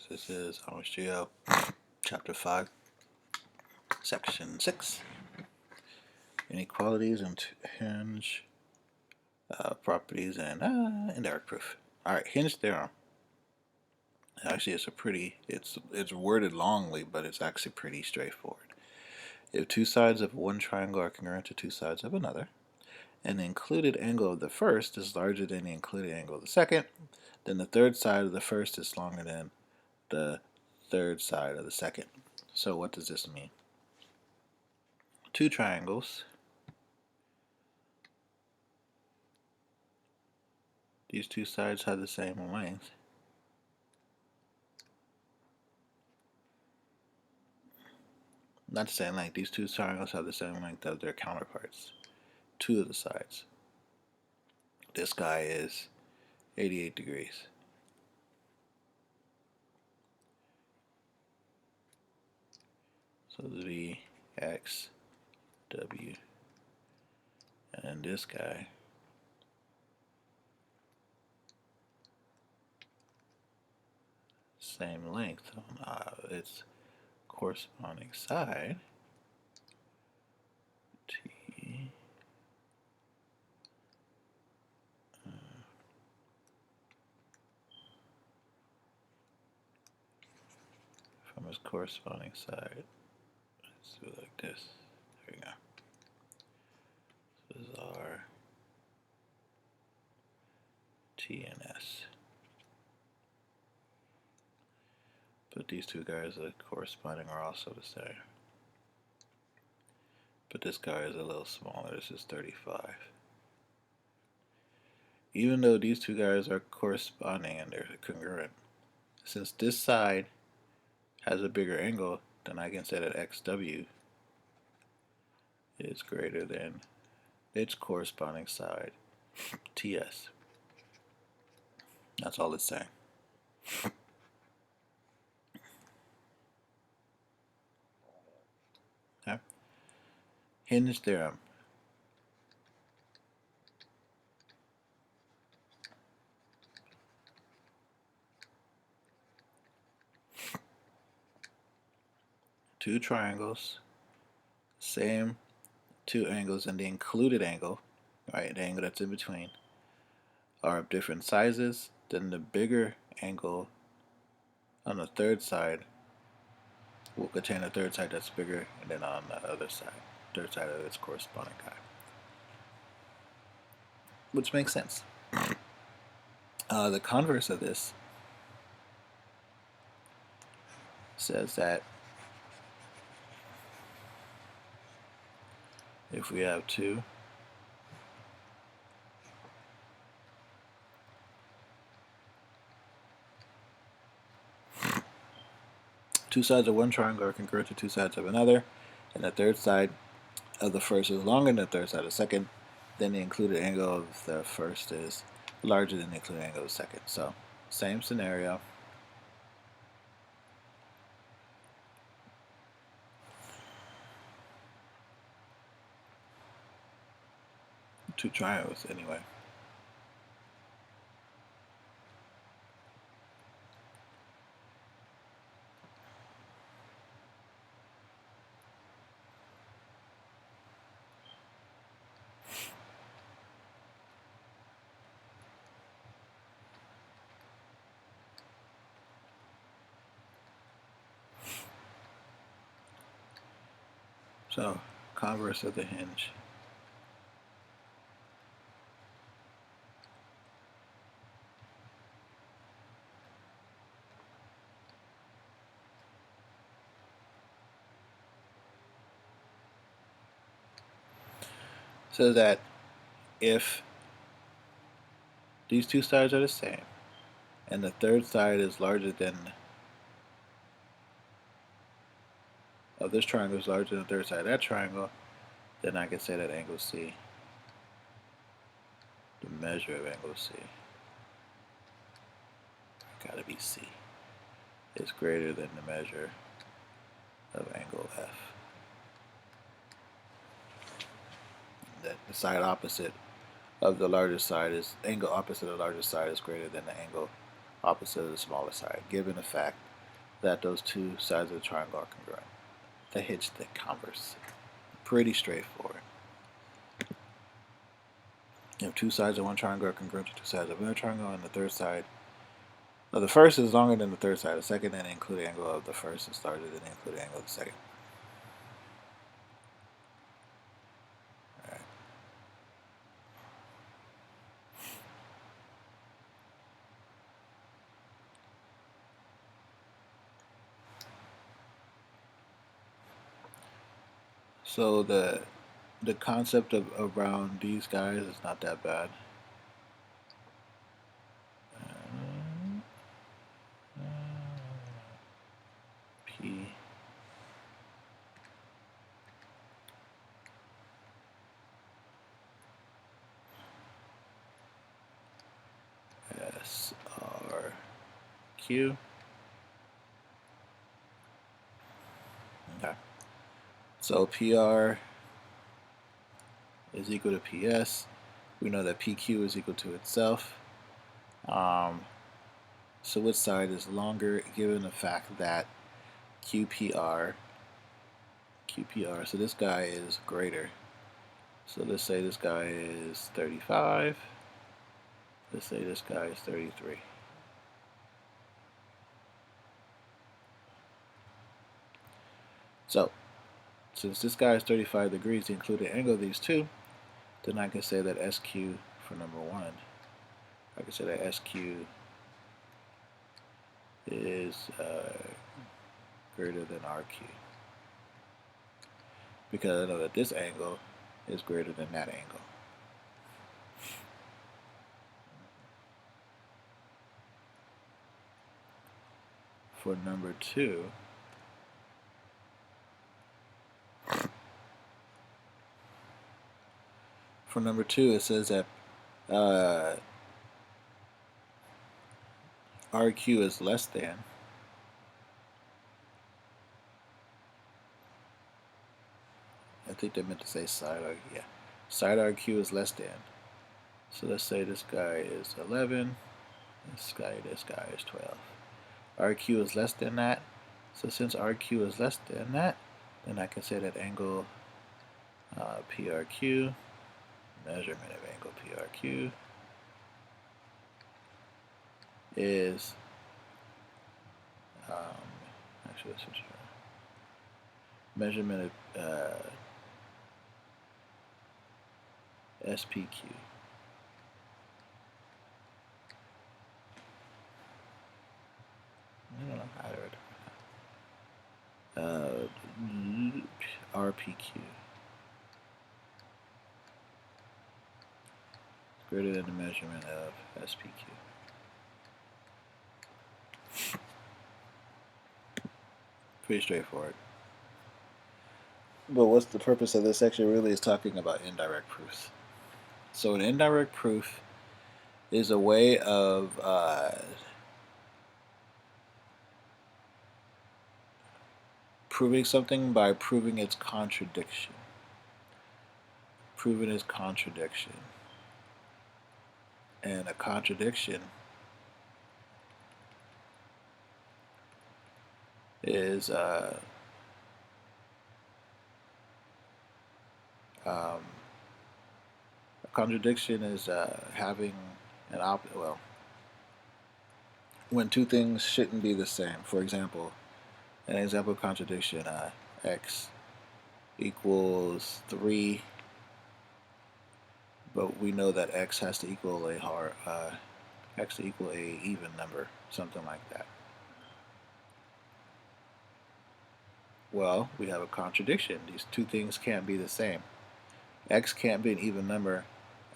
This is Amish Geo, Chapter 5, Section 6, Inequalities and Hinge Properties and Indirect Proof. Alright, Hinge theorem. Actually, it's worded longly, but it's actually pretty straightforward. If two sides of one triangle are congruent to two sides of another, and the included angle of the first is larger than the included angle of the second, then the third side of the first is longer than the third side of the second. So what does this mean? Two triangles. These two sides have the same length. Not the same length. These two triangles have the same length of their counterparts. Two of the sides. This guy is 88 degrees. So V, X, W. And this guy same length on its corresponding side. T from its corresponding side. Let's do it like this. There we go. So this is R, T, and S. But these two guys that corresponding are also the same. But this guy is a little smaller. This is 35. Even though these two guys are corresponding and they're congruent, since this side has a bigger angle, then I can say that XW is greater than its corresponding side, TS. That's all it's saying. Okay. Hinge theorem. Two triangles, same two angles, and the included angle, right, the angle that's in between, are of different sizes. Then the bigger angle on the third side will contain a third side that's bigger, and then on the other side, third side of its corresponding guy. Which makes sense. The converse of this says that if we have two sides of one triangle are congruent to two sides of another, and the third side of the first is longer than the third side of the second, then the included angle of the first is larger than the included angle of the second. So, same scenario. Two triangles, anyway. So, converse of the hinge. So that if these two sides are the same, and the third side is larger than of this triangle is larger than the third side of that triangle, then I can say that angle C, the measure of angle C, gotta be C, is greater than the measure of angle F. That the side opposite of the larger side is, angle opposite of the larger side is greater than the angle opposite of the smaller side, given the fact that those two sides of the triangle are congruent. The hits the converse. Pretty straightforward. You have two sides of one triangle are congruent to two sides of another triangle, and the third side. Well, the first is longer than the third side. The second and the included angle of the first is larger than the included angle of the second. Alright. So the concept of around these guys is not that bad. P S R Q. Okay. So PR is equal to PS. We know that PQ is equal to itself. So which side is longer given the fact that QPR, so this guy is greater. So let's say this guy is 35. Let's say this guy is 33. So, since this guy is 35 degrees, the included angle of these two, then I can say that SQ for number one, I can say that SQ is greater than RQ. Because I know that this angle is greater than that angle. For number two, it says that RQ is less than I think they meant to say side RQ. Yeah, side RQ is less than. So let's say this guy is 11. This guy is 12. RQ is less than that. So since RQ is less than that, then I can say that angle PRQ, measurement of angle PRQ, is actually let's switch measurement of SPQ. I don't know how to write RPQ. Greater than the measurement of SPQ. Pretty straightforward. But what's the purpose of this section really is talking about indirect proofs. So an indirect proof is a way of proving something by proving its contradiction. Proving its contradiction. And a contradiction is a contradiction is having an well, when two things shouldn't be the same. For example, an example of contradiction: x equals 3, but we know that x has to equal a even number, something like that. Well, we have a contradiction. These two things can't be the same. X can't be an even number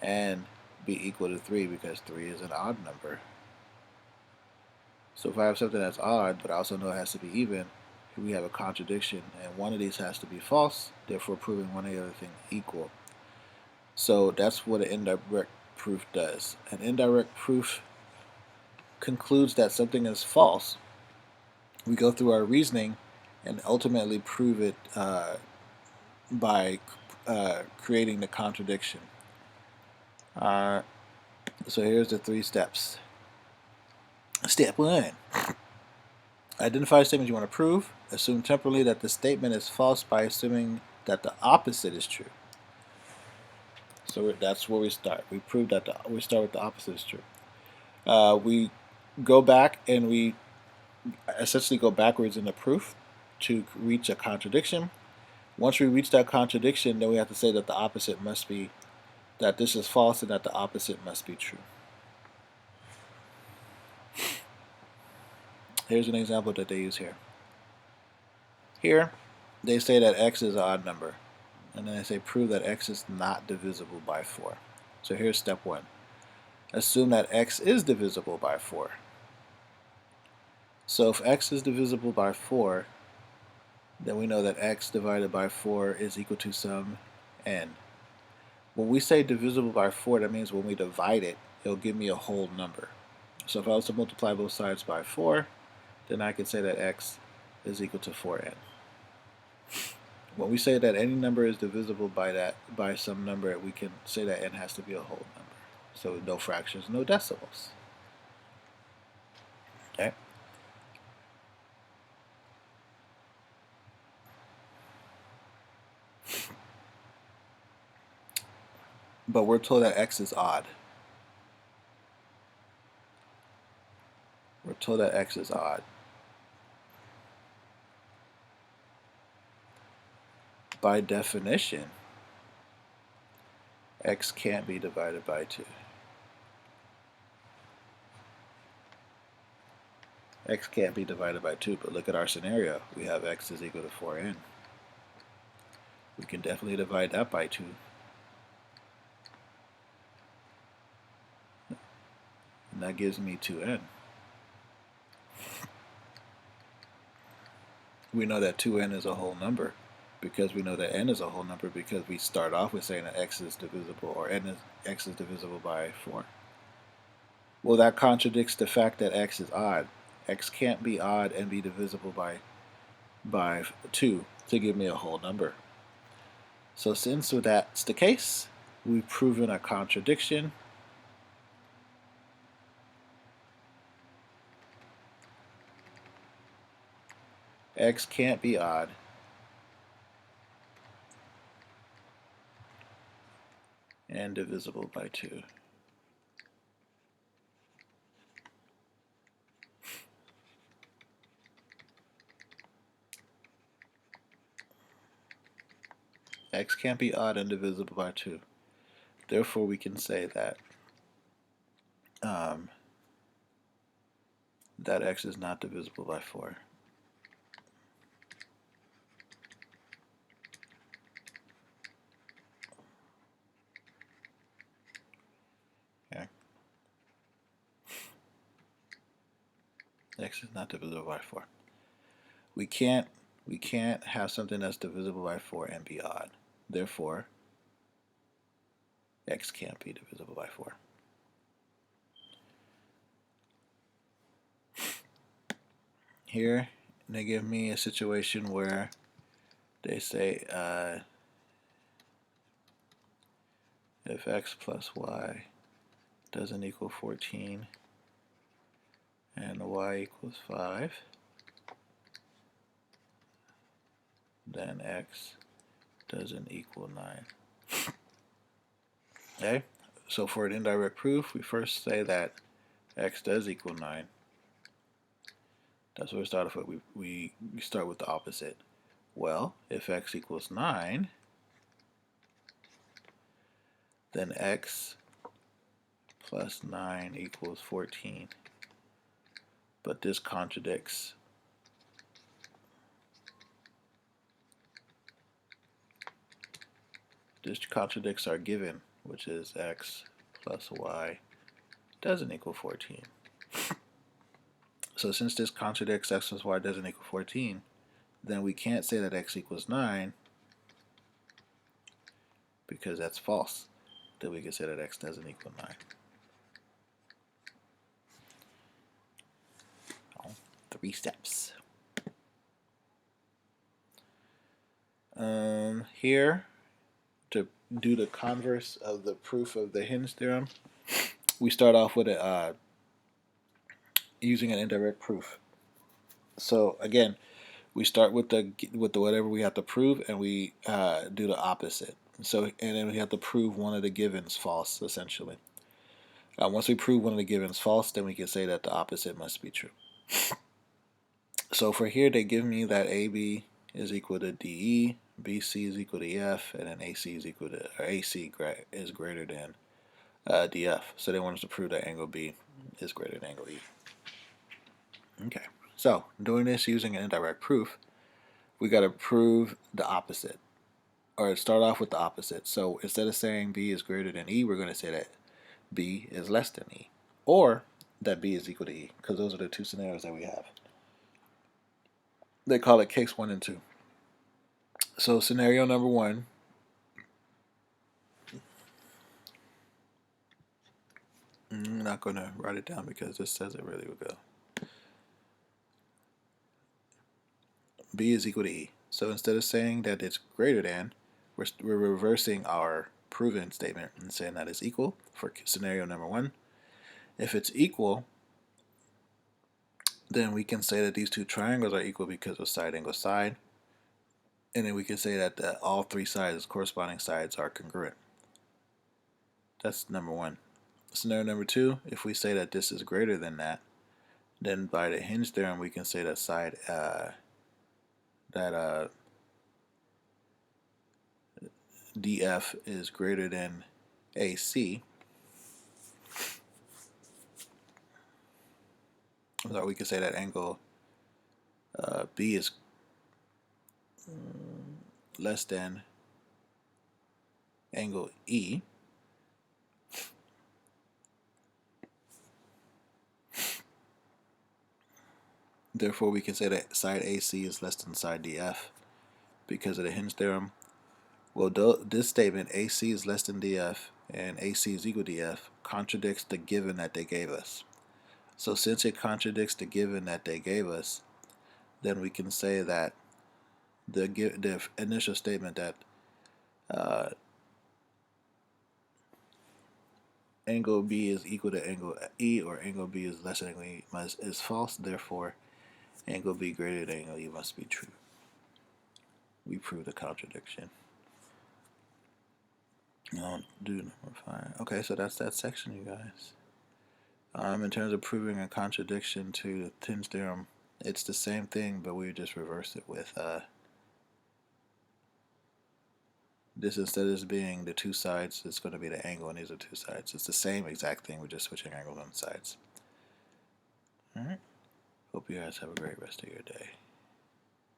and be equal to 3 because 3 is an odd number. So if I have something that's odd, but I also know it has to be even, we have a contradiction, and one of these has to be false, therefore proving one of the other thing equal. So that's what an indirect proof does. An indirect proof concludes that something is false. We go through our reasoning and ultimately prove it by creating the contradiction. So here's the 3 steps. Step 1. Identify a statement you want to prove. Assume temporally that the statement is false by assuming that the opposite is true. So that's where we start. We prove that we start with the opposite is true. We go back and we essentially go backwards in the proof to reach a contradiction. Once we reach that contradiction, then we have to say that the opposite must be, that this is false and that the opposite must be true. Here's an example that they use here. Here, they say that x is an odd number. And then they say prove that x is not divisible by 4. So here's step 1. Assume that x is divisible by 4. So if x is divisible by 4, then we know that x divided by 4 is equal to some n. When we say divisible by 4, that means when we divide it, it'll give me a whole number. So if I was to multiply both sides by 4, then I can say that x is equal to 4n. When we say that any number is divisible by some number, we can say that n has to be a whole number. So no fractions, no decimals. Okay. But we're told that x is odd. We're told that x is odd. By definition, x can't be divided by 2. X can't be divided by 2, but look at our scenario. We have x is equal to 4n. We can definitely divide that by 2. And that gives me 2n. We know that 2n is a whole number because we know that n is a whole number because we start off with saying that x is divisible, or x is divisible by 4. Well, that contradicts the fact that x is odd. X can't be odd and be divisible by 2 to give me a whole number. So since that's the case, we've proven a contradiction. X can't be odd and divisible by 2. X can't be odd and divisible by 2. Therefore, we can say that that x is not divisible by 4. Okay. X is not divisible by 4. We can't have something that's divisible by 4 and be odd. Therefore, x can't be divisible by 4. Here, they give me a situation where they say if x plus y doesn't equal 14 and y equals 5, then x doesn't equal 9. Okay, so for an indirect proof, we first say that x does equal 9. That's what we start off with. We start with the opposite. Well, if x equals 9, then x plus 9 equals 14. But this contradicts. This contradicts our given, which is x plus y doesn't equal 14. So since this contradicts x plus y doesn't equal 14, then we can't say that x equals 9 because that's false. Then we can say that x doesn't equal 9. Oh, 3 steps. Here, to do the converse of the proof of the hinge theorem, we start off with using an indirect proof. So again, we start with the whatever we have to prove, and we do the opposite. So and then we have to prove one of the givens false, essentially. Once we prove one of the givens false, then we can say that the opposite must be true. So for here, they give me that AB is equal to DE, BC is equal to EF, and then AC is equal to, or AC is greater than DF. So they want us to prove that angle B is greater than angle E. Okay, so doing this using an indirect proof, we got to prove the opposite, or start off with the opposite. So instead of saying B is greater than E, we're going to say that B is less than E, or that B is equal to E, because those are the two scenarios that we have. They call it case 1 and 2. So scenario number 1, I'm not going to write it down because this says it really will go. B is equal to E. So instead of saying that it's greater than, we're reversing our proven statement and saying that it's equal for scenario number 1. If it's equal, then we can say that these two triangles are equal because of side angle side. And then we can say that all three sides, corresponding sides, are congruent. That's number 1. Scenario number 2, if we say that this is greater than that, then by the hinge theorem we can say that side DF is greater than AC. So we can say that angle B is less than angle E. Therefore, we can say that side AC is less than side DF because of the hinge theorem. Well, this statement, AC is less than DF and AC is equal to DF, contradicts the given that they gave us. So since it contradicts the given that they gave us, then we can say that the initial statement that angle B is equal to angle E, or angle B is less than angle E, is false. Therefore, angle B greater than angle E must be true. We prove the contradiction. Do number 5. Okay, so that's that section, you guys. In terms of proving a contradiction to the hinge theorem, it's the same thing, but we just reverse it with this. Instead of this being the two sides, it's going to be the angle, and these are two sides. It's the same exact thing, we're just switching angles on the sides. Alright, hope you guys have a great rest of your day.